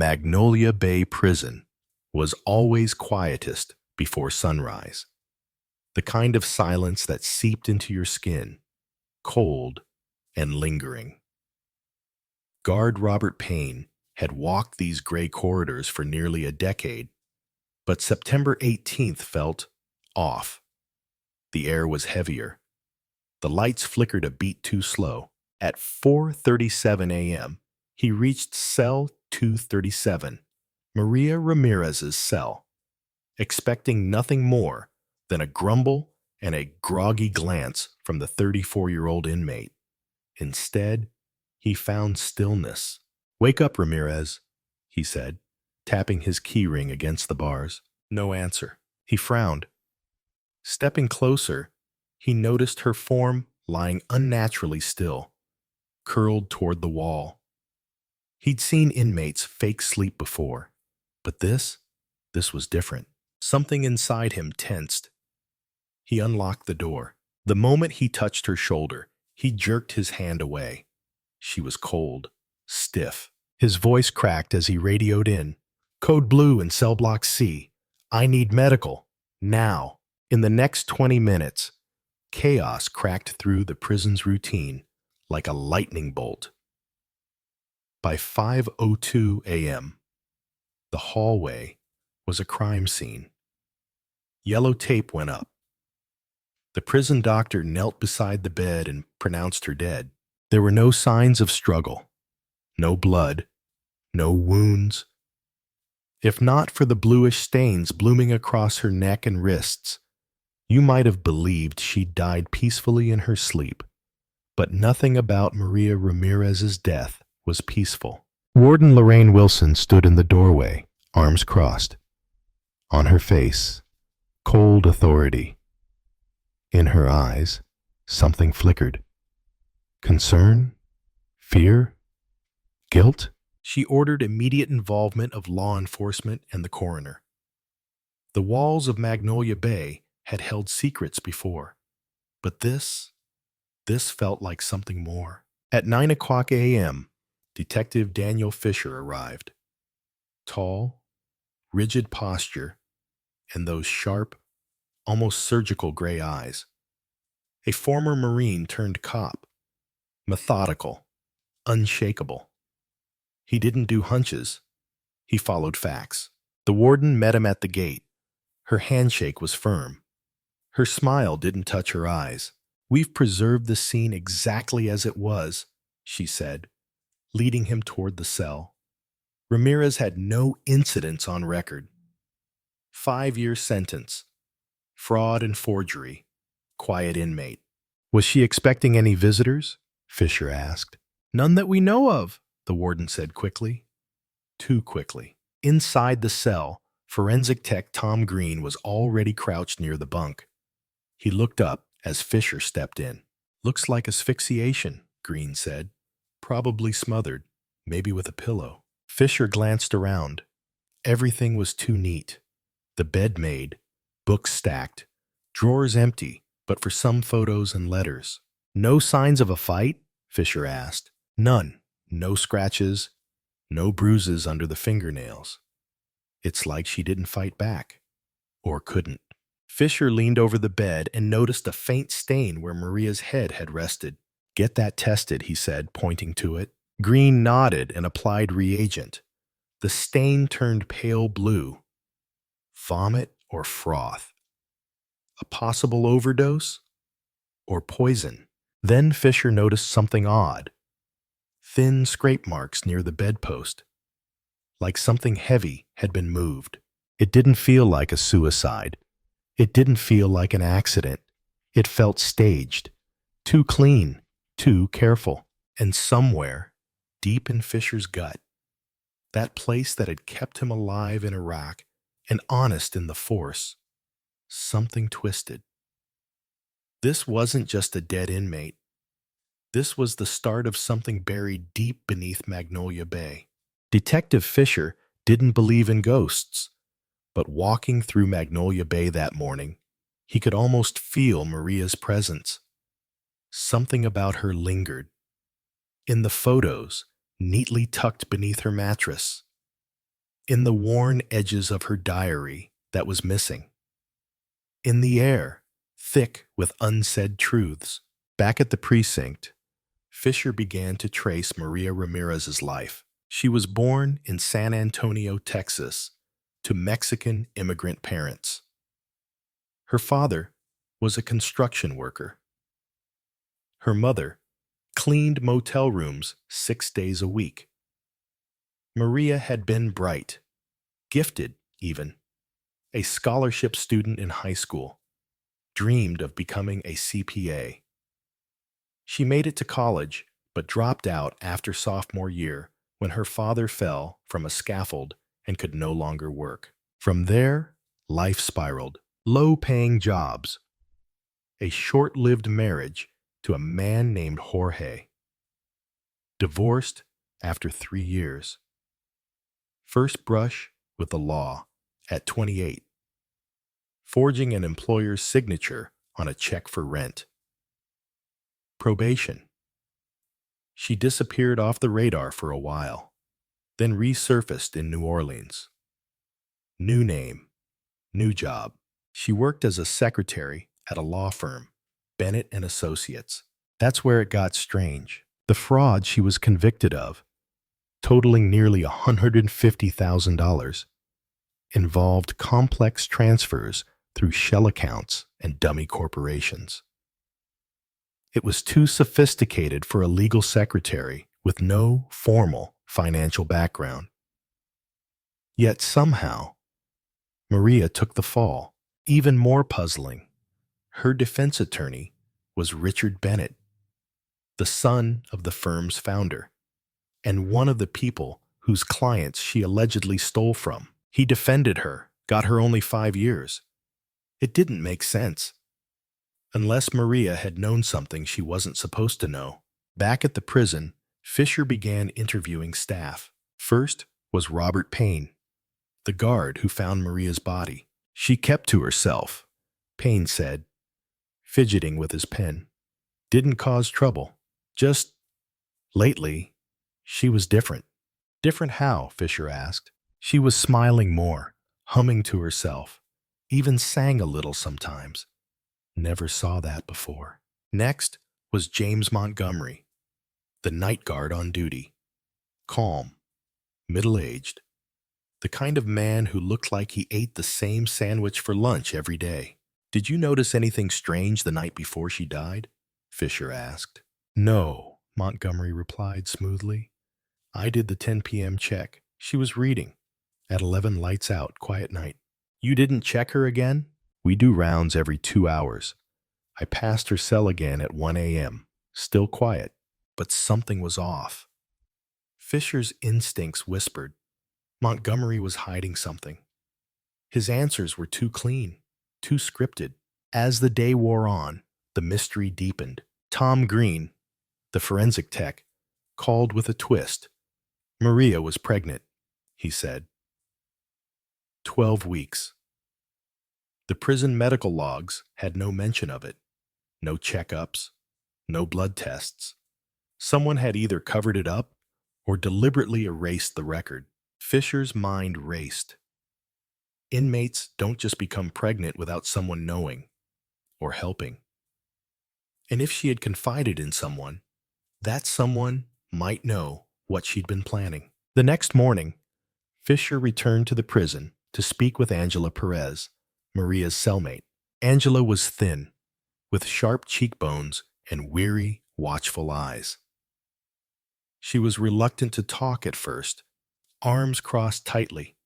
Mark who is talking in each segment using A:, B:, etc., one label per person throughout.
A: Magnolia Bay Prison was always quietest before sunrise, the kind of silence that seeped into your skin, cold and lingering. Guard Robert Payne had walked these gray corridors for nearly a decade, but September 18th felt off. The air was heavier. The lights flickered a beat too slow. At 4:37 a.m., he reached cell 237, Maria Ramirez's cell, expecting nothing more than a grumble and a groggy glance from the 34-year-old inmate. Instead, he found stillness. "Wake up, Ramirez," he said, tapping his keyring against the bars. No answer. He frowned. Stepping closer, he noticed her form lying unnaturally still, curled toward the wall. He'd seen inmates fake sleep before, but this was different. Something inside him tensed. He unlocked the door. The moment he touched her shoulder, he jerked his hand away. She was cold, stiff. His voice cracked as he radioed in. "Code Blue in cell block C. I need medical. Now." In the next 20 minutes, chaos cracked through the prison's routine like a lightning bolt. By 5:02 a.m., the hallway was a crime scene. Yellow tape went up. The prison doctor knelt beside the bed and pronounced her dead. There were no signs of struggle, no blood, no wounds. If not for the bluish stains blooming across her neck and wrists, you might have believed she died peacefully in her sleep. But nothing about Maria Ramirez's death was peaceful. Warden Lorraine Wilson stood in the doorway, arms crossed. On her face, cold authority. In her eyes, something flickered. Concern? Fear? Guilt? She ordered immediate involvement of law enforcement and the coroner. The walls of Magnolia Bay had held secrets before, but this felt like something more. At 9 a.m., Detective Daniel Fischer arrived. Tall, rigid posture, and those sharp, almost surgical gray eyes. A former Marine turned cop, methodical, unshakable. He didn't do hunches. He followed facts. The warden met him at the gate. Her handshake was firm. Her smile didn't touch her eyes. "We've preserved the scene exactly as it was," she said, leading him toward the cell. Ramirez had no incidents on record. 5-year sentence. Fraud and forgery. Quiet inmate. "Was she expecting any visitors?" Fisher asked. "None that we know of," the warden said quickly. Too quickly. Inside the cell, forensic tech Tom Green was already crouched near the bunk. He looked up as Fisher stepped in. "Looks like asphyxiation," Green said. "Probably smothered, maybe with a pillow." Fisher glanced around. Everything was too neat. The bed made, books stacked, drawers empty, but for some photos and letters. "No signs of a fight?" Fisher asked. "None. No scratches, no bruises under the fingernails. It's like she didn't fight back. Or couldn't." Fisher leaned over the bed and noticed a faint stain where Maria's head had rested. "Get that tested," he said, pointing to it. Green nodded and applied reagent. The stain turned pale blue. Vomit or froth? A possible overdose? Or poison? Then Fisher noticed something odd. Thin scrape marks near the bedpost. Like something heavy had been moved. It didn't feel like a suicide. It didn't feel like an accident. It felt staged. Too clean. Too careful. And somewhere, deep in Fisher's gut, that place that had kept him alive in Iraq and honest in the force, something twisted. This wasn't just a dead inmate. This was the start of something buried deep beneath Magnolia Bay. Detective Fischer didn't believe in ghosts, but walking through Magnolia Bay that morning, he could almost feel Maria's presence. Something about her lingered. In the photos, neatly tucked beneath her mattress, in the worn edges of her diary that was missing, in the air, thick with unsaid truths. Back at the precinct, Fisher began to trace Maria Ramirez's life. She was born in San Antonio, Texas, to Mexican immigrant parents. Her father was a construction worker. Her mother cleaned motel rooms 6 days a week. Maria had been bright, gifted even, a scholarship student in high school, dreamed of becoming a CPA. She made it to college, but dropped out after sophomore year when her father fell from a scaffold and could no longer work. From there, life spiraled. Low-paying jobs, a short-lived marriage to a man named Jorge, divorced after 3 years, first brush with the law at 28, forging an employer's signature on a check for rent, probation. She disappeared off the radar for a while, then resurfaced in New Orleans. New name, new job. She worked as a secretary at a law firm, Bennett and Associates. That's where it got strange. The fraud she was convicted of, totaling nearly $150,000, involved complex transfers through shell accounts and dummy corporations. It was too sophisticated for a legal secretary with no formal financial background. Yet somehow, Maria took the fall. Even more puzzling, her defense attorney was Richard Bennett, the son of the firm's founder, and one of the people whose clients she allegedly stole from. He defended her, got her only 5 years. It didn't make sense. Unless Maria had known something she wasn't supposed to know. Back at the prison, Fisher began interviewing staff. First was Robert Payne, the guard who found Maria's body. She kept to herself, Payne said, fidgeting with his pen. Didn't cause trouble. Just, lately, she was different. Different how? Fisher asked. She was smiling more, humming to herself, even sang a little sometimes. Never saw that before. Next was James Montgomery, the night guard on duty. Calm, middle-aged, the kind of man who looked like he ate the same sandwich for lunch every day. Did you notice anything strange the night before she died? Fisher asked. No, Montgomery replied smoothly. I did the 10 p.m. check. She was reading. At 11, lights out, quiet night. You didn't check her again? We do rounds every 2 hours. I passed her cell again at 1 a.m. Still quiet, but something was off. Fisher's instincts whispered Montgomery was hiding something. His answers were too clean, too scripted. As the day wore on, the mystery deepened. Tom Green, the forensic tech, called with a twist. Maria was pregnant, he said. 12 weeks. The prison medical logs had no mention of it. No checkups, no blood tests. Someone had either covered it up or deliberately erased the record. Fisher's mind raced. Inmates don't just become pregnant without someone knowing or helping. And if she had confided in someone, that someone might know what she'd been planning. The next morning, Fisher returned to the prison to speak with Angela Perez, Maria's cellmate. Angela was thin, with sharp cheekbones and weary, watchful eyes. She was reluctant to talk at first, arms crossed tightly.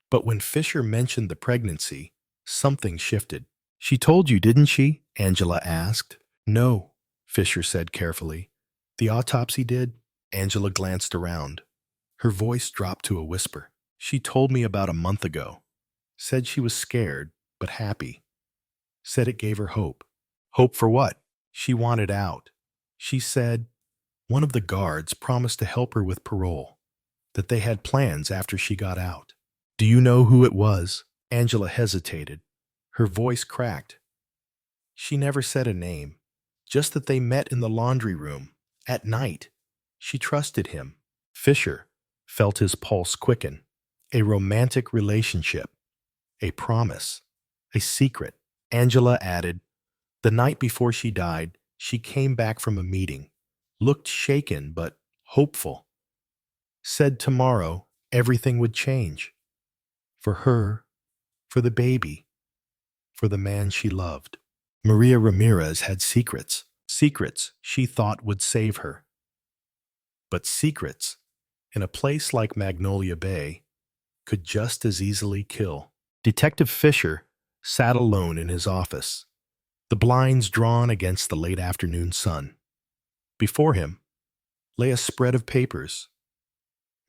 A: But when Fisher mentioned the pregnancy, something shifted. She told you, didn't she? Angela asked. No, Fisher said carefully. The autopsy did? Angela glanced around. Her voice dropped to a whisper. She told me about a month ago. Said she was scared, but happy. Said it gave her hope. Hope for what? She wanted out. She said one of the guards promised to help her with parole, that they had plans after she got out. Do you know who it was? Angela hesitated. Her voice cracked. She never said a name, just that they met in the laundry room, at night. She trusted him. Fisher felt his pulse quicken. A romantic relationship, a promise, a secret. Angela added, the night before she died, she came back from a meeting, looked shaken but hopeful, said tomorrow everything would change. For her, for the baby, for the man she loved. Maria Ramirez had secrets, secrets she thought would save her. But secrets, in a place like Magnolia Bay, could just as easily kill. Detective Fischer sat alone in his office, the blinds drawn against the late afternoon sun. Before him lay a spread of papers,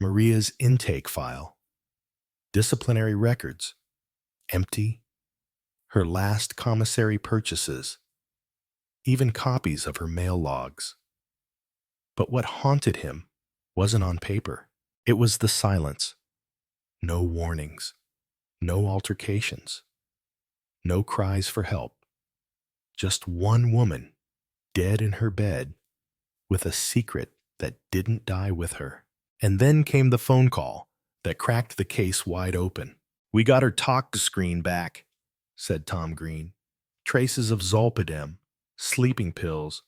A: Maria's intake file, disciplinary records, empty, her last commissary purchases, even copies of her mail logs. But what haunted him wasn't on paper. It was the silence. No warnings, no altercations, no cries for help. Just one woman, dead in her bed, with a secret that didn't die with her. And then came the phone call that cracked the case wide open. We got her talk screen back, said Tom Green. Traces of zolpidem, sleeping pills,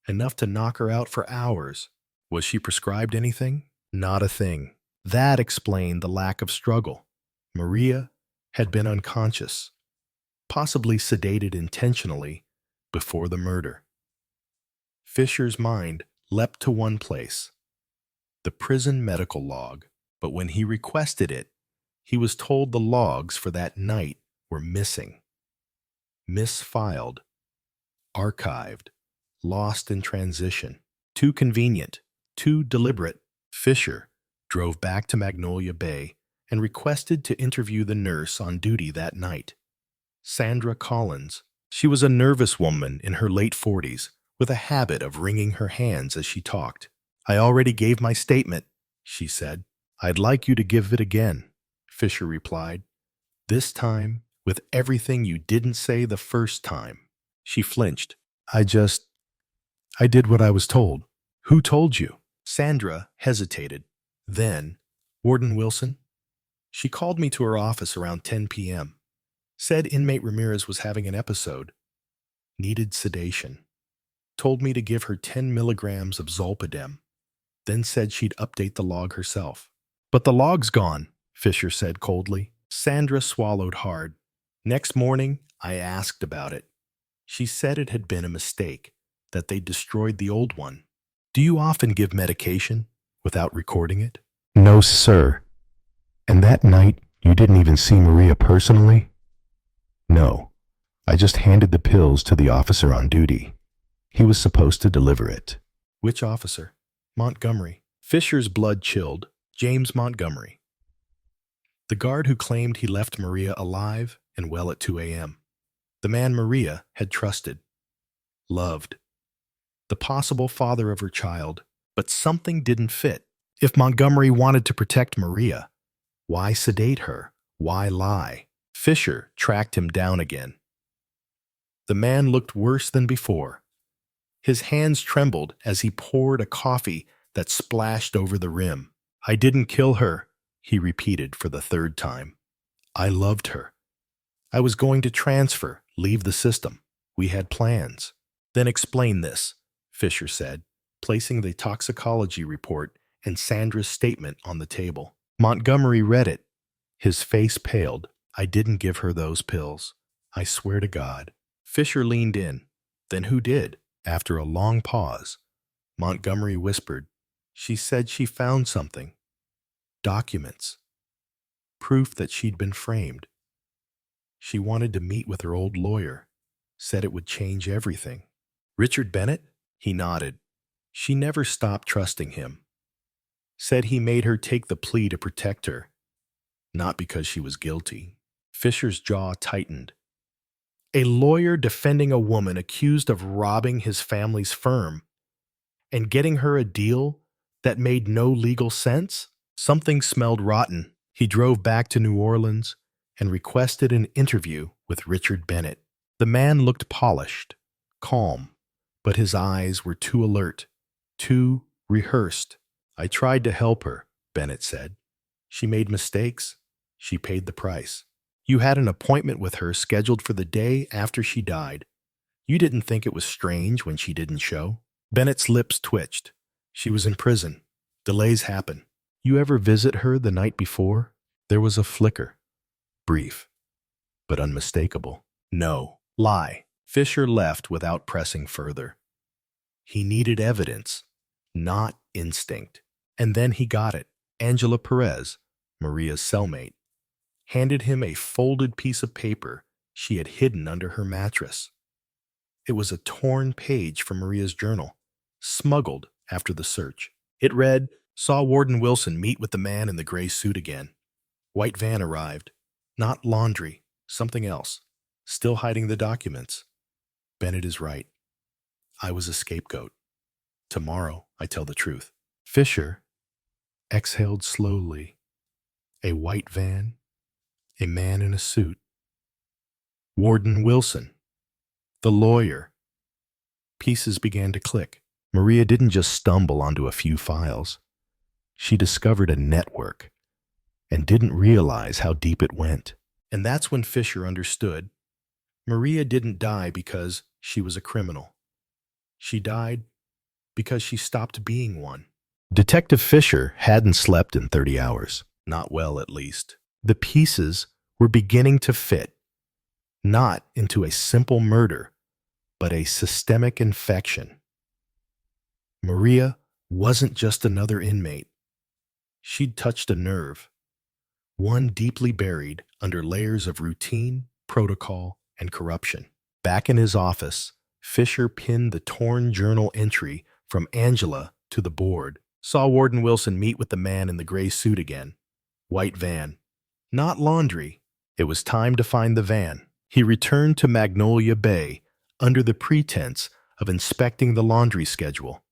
A: enough to knock her out for hours. Was she prescribed anything? Not a thing. That explained the lack of struggle. Maria had been unconscious, possibly sedated intentionally before the murder. Fisher's mind leapt to one place, the prison medical log, but when he requested it, he was told the logs for that night were missing. Misfiled, archived, lost in transition. Too convenient, too deliberate. Fisher drove back to Magnolia Bay and requested to interview the nurse on duty that night, Sandra Collins. She was a nervous woman in her late 40s with a habit of wringing her hands as she talked. I already gave my statement, she said. I'd like you to give it again, Fisher replied. This time with everything you didn't say the first time. She flinched. I did what I was told. Who told you? Sandra hesitated. Then, Warden Wilson? She called me to her office around 10 p.m. Said inmate Ramirez was having an episode. Needed sedation. Told me to give her 10 milligrams of zolpidem. Then said she'd update the log herself. But the log's gone, Fisher said coldly. Sandra swallowed hard. Next morning, I asked about it. She said it had been a mistake, that they destroyed the old one. Do you often give medication without recording it? No, sir. And that night, you didn't even see Maria personally? No. I just handed the pills to the officer on duty. He was supposed to deliver it. Which officer? Montgomery. Fisher's blood chilled. James Montgomery. The guard who claimed he left Maria alive and well at 2 a.m. The man Maria had trusted, loved. The possible father of her child, but something didn't fit. If Montgomery wanted to protect Maria, why sedate her? Why lie? Fisher tracked him down again. The man looked worse than before. His hands trembled as he poured a coffee that splashed over the rim. I didn't kill her, he repeated for the third time. I loved her. I was going to transfer, leave the system. We had plans. Then explain this, Fisher said, placing the toxicology report and Sandra's statement on the table. Montgomery read it. His face paled. I didn't give her those pills. I swear to God. Fisher leaned in. Then who did? After a long pause, Montgomery whispered, she said she found something. Documents. Proof that she'd been framed. She wanted to meet with her old lawyer. Said it would change everything. Richard Bennett? He nodded. She never stopped trusting him. Said he made her take the plea to protect her. Not because she was guilty. Fisher's jaw tightened. A lawyer defending a woman accused of robbing his family's firm and getting her a deal that made no legal sense? Something smelled rotten. He drove back to New Orleans and requested an interview with Richard Bennett. The man looked polished, calm, but his eyes were too alert, too rehearsed. I tried to help her, Bennett said. She made mistakes. She paid the price. You had an appointment with her scheduled for the day after she died. You didn't think it was strange when she didn't show? Bennett's lips twitched. She was in prison. Delays happen. You ever visit her the night before? There was a flicker. Brief, but unmistakable. No. Lie. Fischer left without pressing further. He needed evidence, not instinct. And then he got it. Angela Perez, Maria's cellmate, handed him a folded piece of paper she had hidden under her mattress. It was a torn page from Maria's journal, smuggled after the search. It read, "Saw Warden Wilson meet with the man in the gray suit again. White van arrived. Not laundry, something else. Still hiding the documents. Bennett is right. I was a scapegoat. Tomorrow I tell the truth." Fischer exhaled slowly. A white van, a man in a suit. Warden Wilson, the lawyer. Pieces began to click. Maria didn't just stumble onto a few files. She discovered a network and didn't realize how deep it went. And that's when Fischer understood. Maria didn't die because she was a criminal. She died because she stopped being one. Detective Fischer hadn't slept in 30 hours. Not well, at least. The pieces were beginning to fit, not into a simple murder, but a systemic infection. Maria wasn't just another inmate. She'd touched a nerve, one deeply buried under layers of routine, protocol, and corruption. Back in his office, Fischer pinned the torn journal entry from Angela to the board. Saw Warden Wilson meet with the man in the gray suit again. White van. Not laundry. It was time to find the van. He returned to Magnolia Bay under the pretense of inspecting the laundry schedule.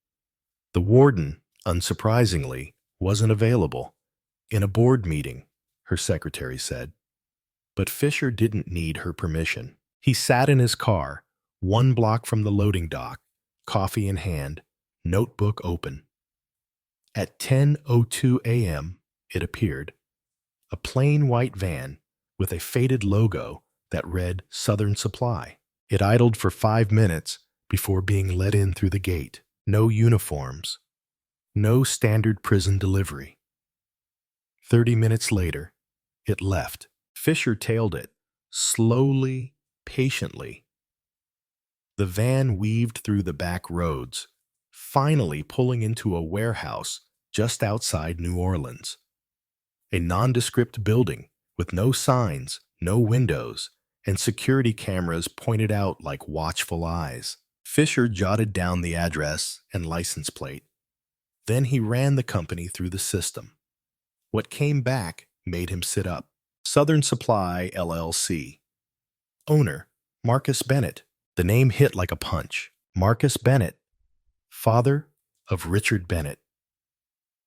A: The warden, unsurprisingly, wasn't available. In a board meeting, her secretary said. But Fischer didn't need her permission. He sat in his car, 1 block from the loading dock, coffee in hand, notebook open. At 10:02 a.m., it appeared. A plain white van with a faded logo that read Southern Supply. It idled for 5 minutes before being let in through the gate. No uniforms. No standard prison delivery. 30 minutes later, it left. Fischer tailed it, slowly, patiently. The van weaved through the back roads, finally pulling into a warehouse just outside New Orleans. A nondescript building with no signs, no windows, and security cameras pointed out like watchful eyes. Fischer jotted down the address and license plate. Then he ran the company through the system. What came back made him sit up. Southern Supply, LLC. Owner, Marcus Bennett. The name hit like a punch. Marcus Bennett, father of Richard Bennett.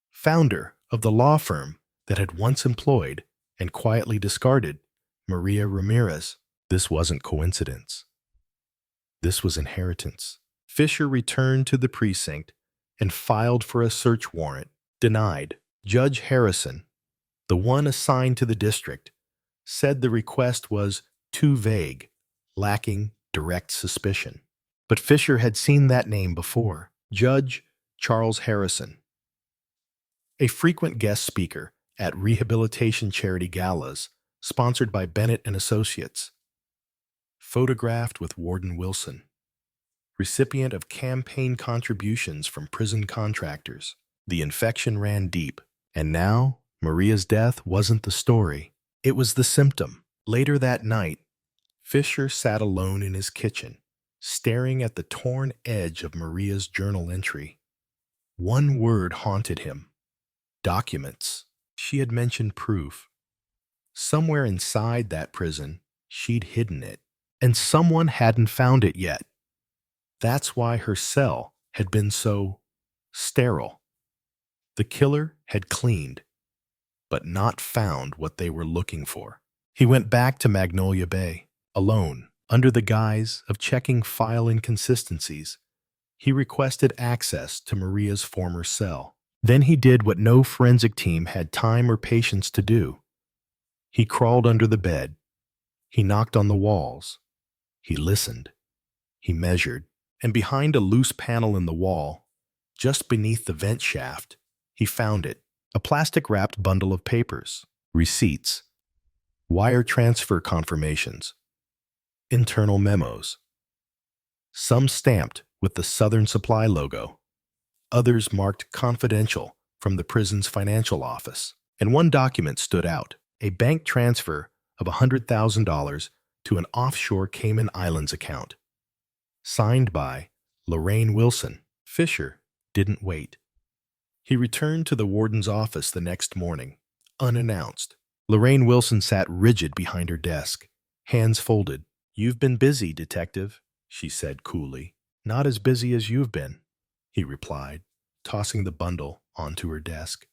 A: Founder of the law firm that had once employed and quietly discarded Maria Ramirez. This wasn't coincidence. This was inheritance. Fischer returned to the precinct and filed for a search warrant. Denied. Judge Harrison, the one assigned to the district, said the request was too vague, lacking direct suspicion. But Fischer had seen that name before. Judge Charles Harrison, a frequent guest speaker at rehabilitation charity galas sponsored by Bennett and Associates. Photographed with Warden Wilson, recipient of campaign contributions from prison contractors. The infection ran deep, and now Maria's death wasn't the story. It was the symptom. Later that night, Fischer sat alone in his kitchen, staring at the torn edge of Maria's journal entry. One word haunted him. Documents. She had mentioned proof. Somewhere inside that prison, she'd hidden it, and someone hadn't found it yet. That's why her cell had been so sterile. The killer had cleaned, but not found what they were looking for. He went back to Magnolia Bay, alone, under the guise of checking file inconsistencies. He requested access to Maria's former cell. Then he did what no forensic team had time or patience to do. He crawled under the bed. He knocked on the walls. He listened. He measured. And behind a loose panel in the wall, just beneath the vent shaft, he found it. A plastic-wrapped bundle of papers, receipts, wire transfer confirmations, internal memos. Some stamped with the Southern Supply logo, others marked confidential from the prison's financial office. And one document stood out, a bank transfer of $100,000 to an offshore Cayman Islands account. Signed by Lorraine Wilson. Fischer didn't wait. He returned to the warden's office the next morning, unannounced. Lorraine Wilson sat rigid behind her desk, hands folded. "You've been busy, Detective," she said coolly. "Not as busy as you've been," he replied, tossing the bundle onto her desk.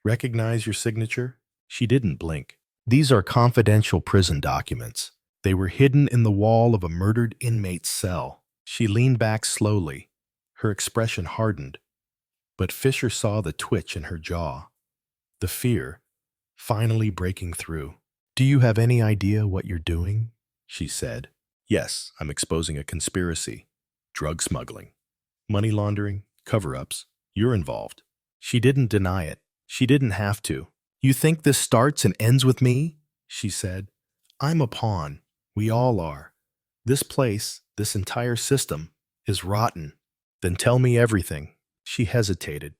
A: "Recognize your signature?" She didn't blink. "These are confidential prison documents. They were hidden in the wall of a murdered inmate's cell." She leaned back slowly. Her expression hardened, but Fischer saw the twitch in her jaw, the fear finally breaking through. "Do you have any idea what you're doing?" she said. "Yes, I'm exposing a conspiracy. Drug smuggling, money laundering, cover-ups. You're involved." She didn't deny it. She didn't have to. "You think this starts and ends with me?" she said. "I'm a pawn. We all are. This place, this entire system, is rotten." "Then tell me everything." She hesitated.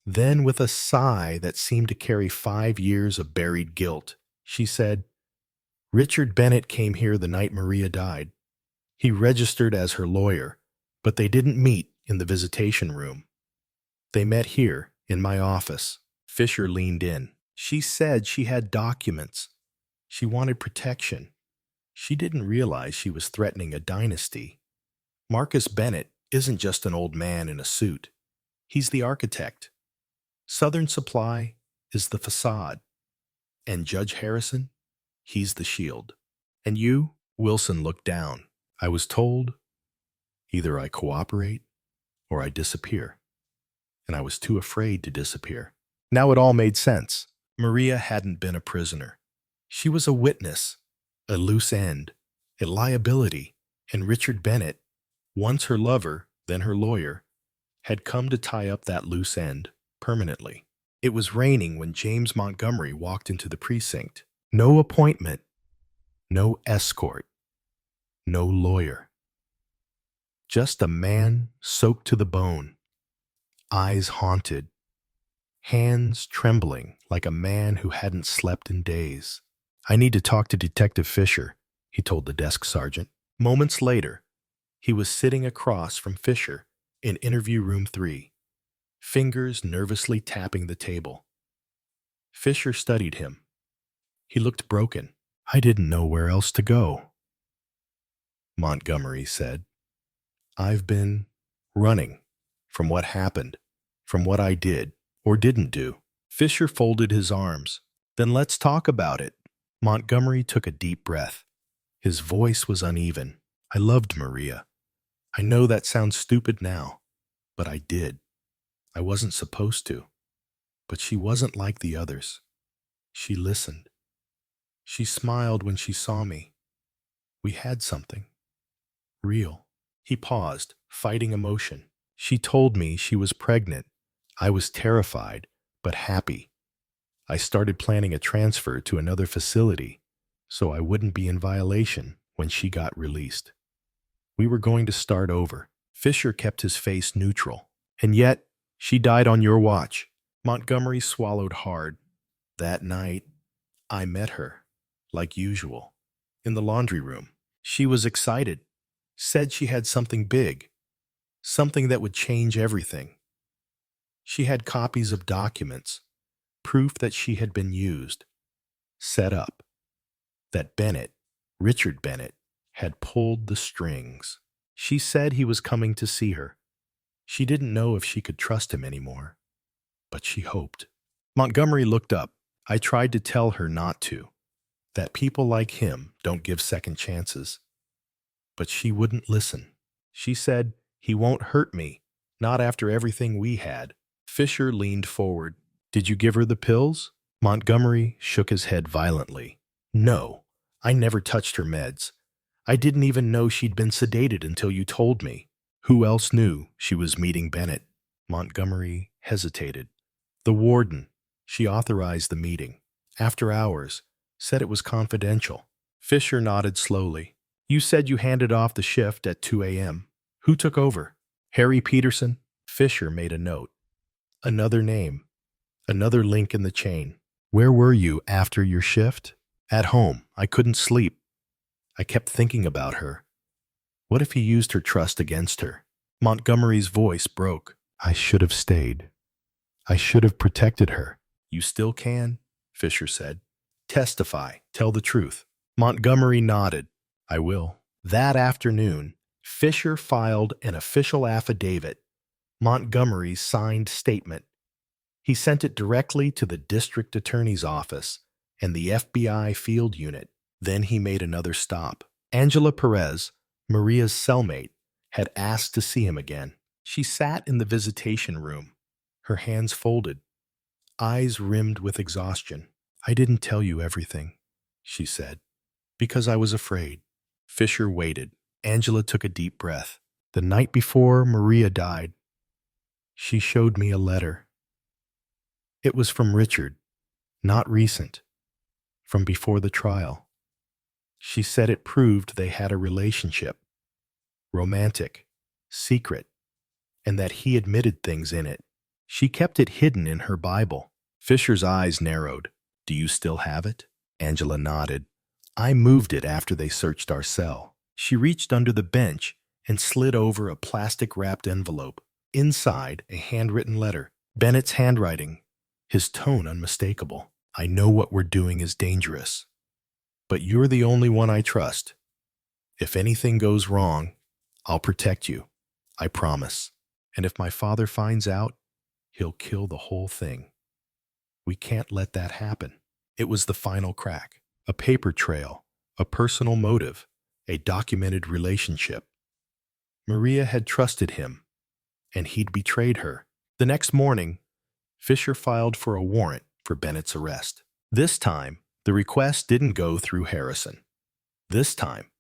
A: Then, with a sigh that seemed to carry 5 years of buried guilt, she said, "Richard Bennett came here the night Maria died. He registered as her lawyer, but they didn't meet in the visitation room. They met here, in my office." Fischer leaned in. "She said she had documents. She wanted protection. She didn't realize she was threatening a dynasty. Marcus Bennett isn't just an old man in a suit. He's the architect. Southern Supply is the facade. And Judge Harrison, he's the shield. And you?" Wilson looked down. "I was told either I cooperate or I disappear. And I was too afraid to disappear." Now it all made sense. Maria hadn't been a prisoner. She was a witness, a loose end, a liability, and Richard Bennett, once her lover, then her lawyer, had come to tie up that loose end permanently. It was raining when James Montgomery walked into the precinct. No appointment, no escort, no lawyer. Just a man soaked to the bone, eyes haunted, hands trembling like a man who hadn't slept in days. "I need to talk to Detective Fischer," he told the desk sergeant. Moments later, he was sitting across from Fischer in interview room 3, fingers nervously tapping the table. Fischer studied him. He looked broken. "I didn't know where else to go," Montgomery said. "I've been running from what happened, from what I did or didn't do." Fischer folded his arms. "Then let's talk about it." Montgomery took a deep breath. His voice was uneven. "I loved Maria. I know that sounds stupid now, but I did. I wasn't supposed to. But she wasn't like the others. She listened. She smiled when she saw me. We had something. Real." He paused, fighting emotion. "She told me she was pregnant. I was terrified, but happy. I started planning a transfer to another facility so I wouldn't be in violation when she got released. We were going to start over." Fischer kept his face neutral. "And yet, she died on your watch." Montgomery swallowed hard. "That night, I met her, like usual, in the laundry room. She was excited, said she had something big, something that would change everything. She had copies of documents, proof that she had been used, set up, that Bennett, Richard Bennett, had pulled the strings. She said he was coming to see her. She didn't know if she could trust him anymore, but she hoped." Montgomery looked up. "I tried to tell her not to, that people like him don't give second chances. But she wouldn't listen. She said, 'He won't hurt me, not after everything we had.'" Fischer leaned forward. "Did you give her the pills?" Montgomery shook his head violently. No, I never touched her meds. I didn't even know she'd been sedated until you told me. Who else knew she was meeting Bennett? Montgomery hesitated. The warden. She authorized the meeting. After hours, said it was confidential. Fisher nodded slowly. You said you handed off the shift at 2 a.m. Who took over? Harry Peterson? Fisher made a note. Another name. Another link in the chain. Where were you after your shift? At home. I couldn't sleep. I kept thinking about her. What if he used her trust against her? Montgomery's voice broke. I should have stayed. I should have protected her. You still can, Fisher said. Testify. Tell the truth. Montgomery nodded. I will. That afternoon, Fisher filed an official affidavit, Montgomery's signed statement. He sent it directly to the district attorney's office and the FBI field unit. Then he made another stop. Angela Perez, Maria's cellmate, had asked to see him again. She sat in the visitation room, her hands folded, eyes rimmed with exhaustion. I didn't tell you everything, she said, because I was afraid. Fisher waited. Angela took a deep breath. The night before Maria died, she showed me a letter. It was from Richard, not recent, from before the trial. She said it proved they had a relationship, romantic, secret, and that he admitted things in it. She kept it hidden in her Bible. Fisher's eyes narrowed. Do you still have it? Angela nodded. I moved it after they searched our cell. She reached under the bench and slid over a plastic-wrapped envelope. Inside, a handwritten letter. Bennett's handwriting, his tone unmistakable. I know what we're doing is dangerous, but you're the only one I trust. If anything goes wrong, I'll protect you. I promise. And if my father finds out, he'll kill the whole thing. We can't let that happen. It was the final crack. A paper trail, a personal motive, a documented relationship. Maria had trusted him, and he'd betrayed her. The next morning, Fisher filed for a warrant for Bennett's arrest. This time, the request didn't go through Harrison. This time,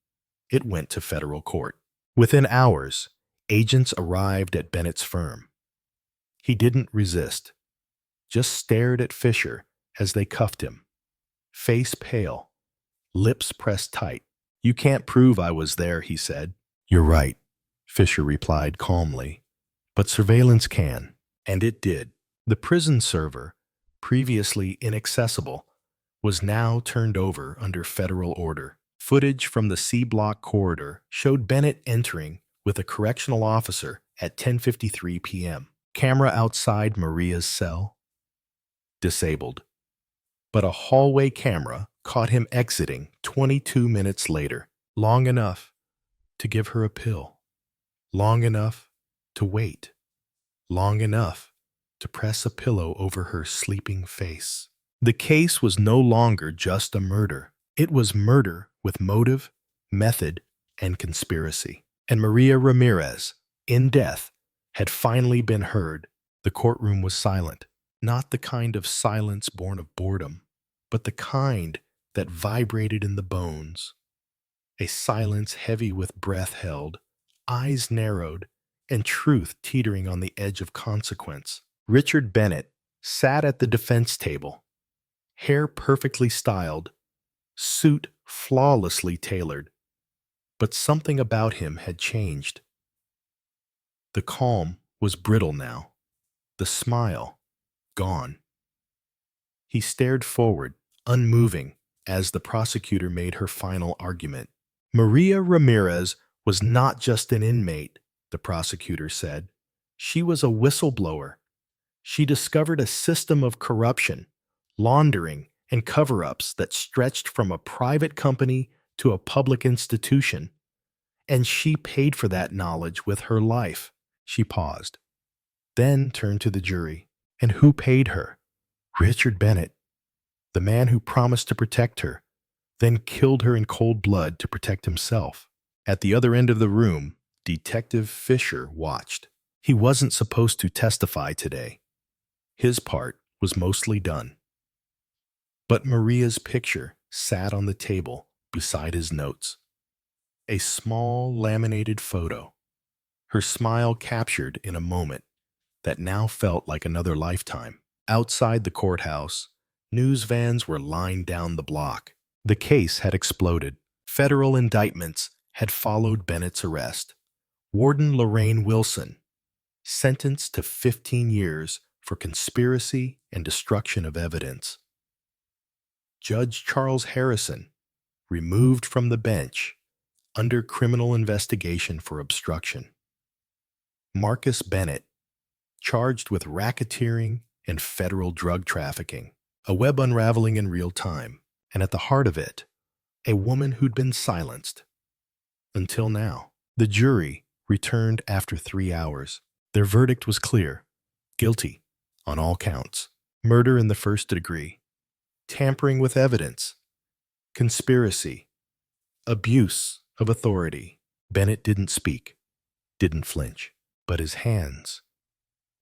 A: it went to federal court. Within hours, agents arrived at Bennett's firm. He didn't resist, just stared at Fisher as they cuffed him. Face pale, lips pressed tight. You can't prove I was there, he said. You're right, Fisher replied calmly. But surveillance can, and it did. The prison server, previously inaccessible, was now turned over under federal order. Footage from the C-block corridor showed Bennett entering with a correctional officer at 10:53 p.m. Camera outside Maria's cell, disabled. But a hallway camera caught him exiting 22 minutes later, long enough to give her a pill, long enough to wait, long enough to press a pillow over her sleeping face. The case was no longer just a murder. It was murder with motive, method, and conspiracy. And Maria Ramirez, in death, had finally been heard. The courtroom was silent, not the kind of silence born of boredom, but the kind that vibrated in the bones. A silence heavy with breath held, eyes narrowed, and truth teetering on the edge of consequence. Richard Bennett sat at the defense table, hair perfectly styled, suit flawlessly tailored. But something about him had changed. The calm was brittle now, the smile gone. He stared forward, unmoving, as the prosecutor made her final argument. Maria Ramirez was not just an inmate, the prosecutor said. She was a whistleblower. She discovered a system of corruption, laundering, and cover-ups that stretched from a private company to a public institution. And she paid for that knowledge with her life. She paused, then turned to the jury. And who paid her? Richard Bennett, the man who promised to protect her, then killed her in cold blood to protect himself. At the other end of the room, Detective Fischer watched. He wasn't supposed to testify today. His part was mostly done. But Maria's picture sat on the table beside his notes. A small laminated photo, her smile captured in a moment that now felt like another lifetime. Outside the courthouse, news vans were lined down the block. The case had exploded. Federal indictments had followed Bennett's arrest. Warden Lorraine Wilson, sentenced to 15 years for conspiracy and destruction of evidence. Judge Charles Harrison, removed from the bench under criminal investigation for obstruction. Marcus Bennett, charged with racketeering and federal drug trafficking. A web unraveling in real time, and at the heart of it, a woman who'd been silenced. Until now, the jury returned after 3 hours. Their verdict was clear: guilty on all counts. Murder in the first degree, tampering with evidence, conspiracy, abuse of authority. Bennett didn't speak, didn't flinch, but his hands,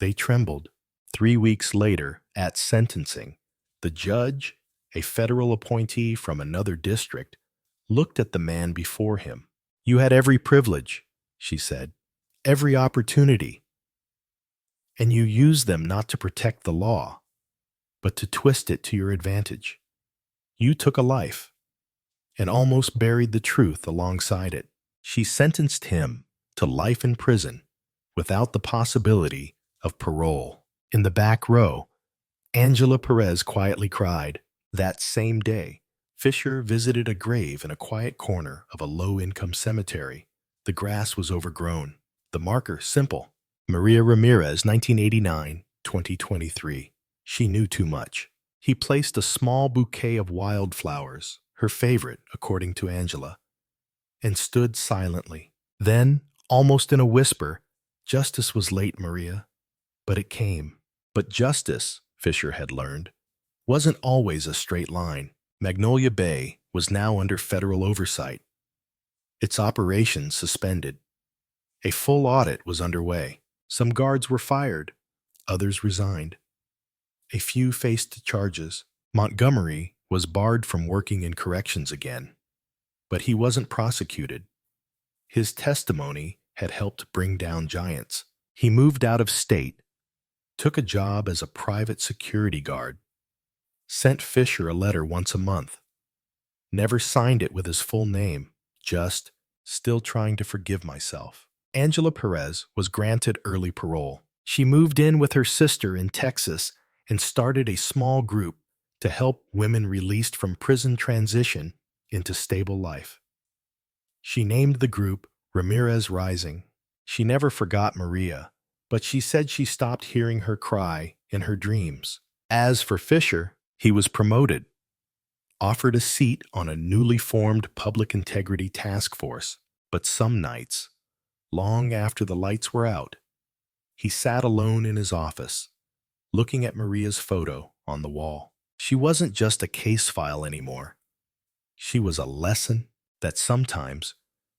A: they trembled. 3 weeks later, at sentencing, the judge, a federal appointee from another district, looked at the man before him. "You had every privilege," she said, "every opportunity. And you used them not to protect the law, but to twist it to your advantage. You took a life and almost buried the truth alongside it." She sentenced him to life in prison without the possibility of parole. In the back row, Angela Perez quietly cried. That same day, Fischer visited a grave in a quiet corner of a low-income cemetery. The grass was overgrown. The marker simple: Maria Ramirez, 1989-2023. She knew too much. He placed a small bouquet of wildflowers, her favorite, according to Angela, and stood silently. Then, almost in a whisper, "Justice was late, Maria, but it came." But justice, Fischer had learned, wasn't always a straight line. Magnolia Bay was now under federal oversight, its operations suspended. A full audit was underway. Some guards were fired, others resigned. A few faced charges. Montgomery was barred from working in corrections again, but he wasn't prosecuted. His testimony had helped bring down giants. He moved out of state, took a job as a private security guard, sent Fischer a letter once a month, never signed it with his full name, just "still trying to forgive myself." Angela Perez was granted early parole. She moved in with her sister in Texas and started a small group to help women released from prison transition into stable life. She named the group Ramirez Rising. She never forgot Maria, but she said she stopped hearing her cry in her dreams. As for Fischer, he was promoted, offered a seat on a newly formed public integrity task force. But some nights, long after the lights were out, he sat alone in his office, looking at Maria's photo on the wall. She wasn't just a case file anymore. She was a lesson that sometimes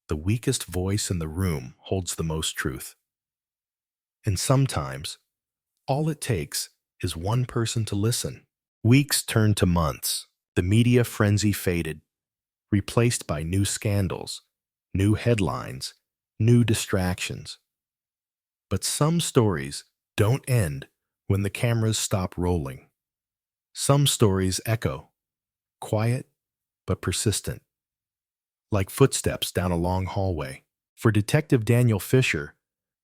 A: the weakest voice in the room holds the most truth. And sometimes, all it takes is one person to listen. Weeks turned to months. The media frenzy faded, replaced by new scandals, new headlines, new distractions. But some stories don't end when the cameras stop rolling. Some stories echo, quiet but persistent, like footsteps down a long hallway. For Detective Daniel Fischer,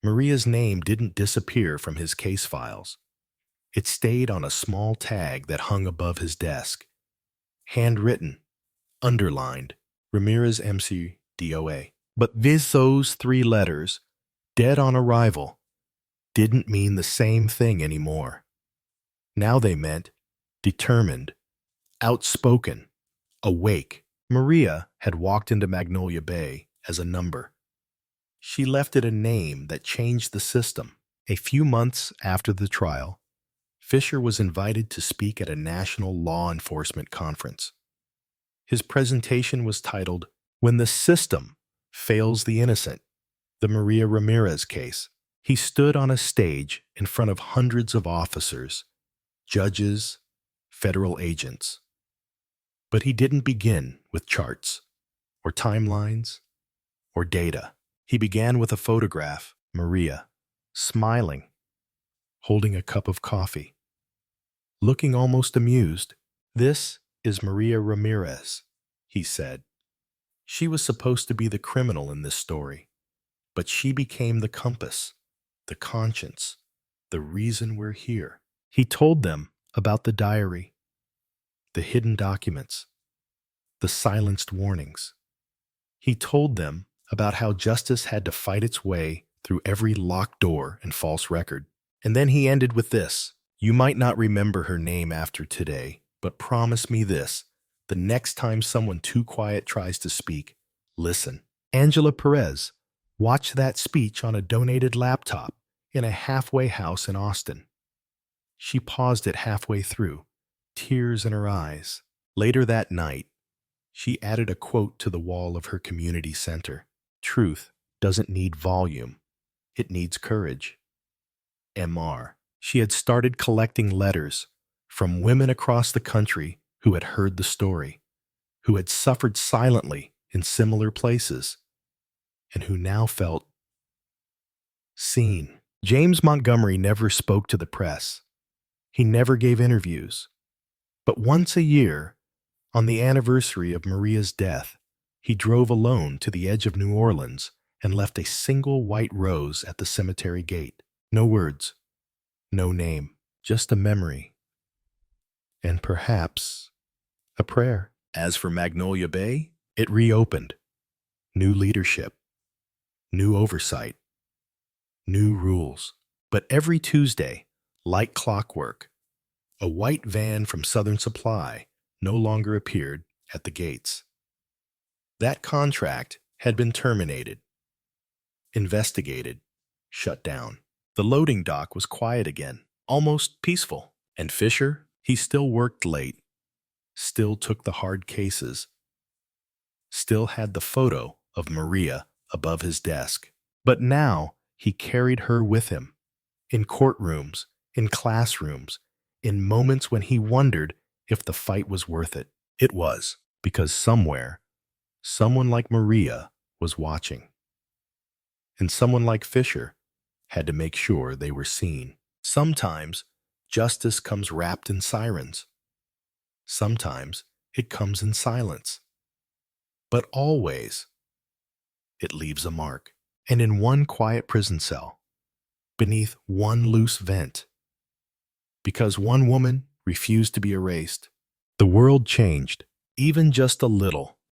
A: Maria's name didn't disappear from his case files. It stayed on a small tag that hung above his desk. Handwritten, underlined, Ramirez MC DOA. But those 3 letters, dead on arrival, didn't mean the same thing anymore. Now they meant determined, outspoken, awake. Maria had walked into Magnolia Bay as a number. She left it a name that changed the system. A few months after the trial, Fischer was invited to speak at a national law enforcement conference. His presentation was titled, "When the System Fails the Innocent, the Maria Ramirez Case." He stood on a stage in front of hundreds of officers, judges, federal agents. But he didn't begin with charts, or timelines, or data. He began with a photograph, Maria, smiling, holding a cup of coffee, looking almost amused. "This is Maria Ramirez," he said. She was supposed to be the criminal in this story, but she became the compass, the conscience, the reason we're here. He told them about the diary, the hidden documents, the silenced warnings. He told them about how justice had to fight its way through every locked door and false record. And then he ended with this: "You might not remember her name after today, but promise me this: the next time someone too quiet tries to speak, listen." Angela Perez watched that speech on a donated laptop in a halfway house in Austin. She paused it halfway through, tears in her eyes. Later that night, she added a quote to the wall of her community center: "Truth doesn't need volume, it needs courage." MR. She had started collecting letters from women across the country who had heard the story, who had suffered silently in similar places, and who now felt seen. James Montgomery never spoke to the press. He never gave interviews. But once a year, on the anniversary of Maria's death, he drove alone to the edge of New Orleans and left a single white rose at the cemetery gate. No words, no name, just a memory, and perhaps a prayer. As for Magnolia Bay, it reopened. New leadership, new oversight, new rules. But every Tuesday, like clockwork, a white van from Southern Supply no longer appeared at the gates. That contract had been terminated, investigated, shut down. The loading dock was quiet again, almost peaceful. And Fischer, he still worked late, still took the hard cases, still had the photo of Maria above his desk. But now he carried her with him, in courtrooms, in classrooms, in moments when he wondered if the fight was worth it. It was, because somewhere, someone like Maria was watching. And someone like Fischer had to make sure they were seen. Sometimes justice comes wrapped in sirens. Sometimes it comes in silence. But always, it leaves a mark. And in one quiet prison cell, beneath one loose vent, because one woman refused to be erased, the world changed, even just a little.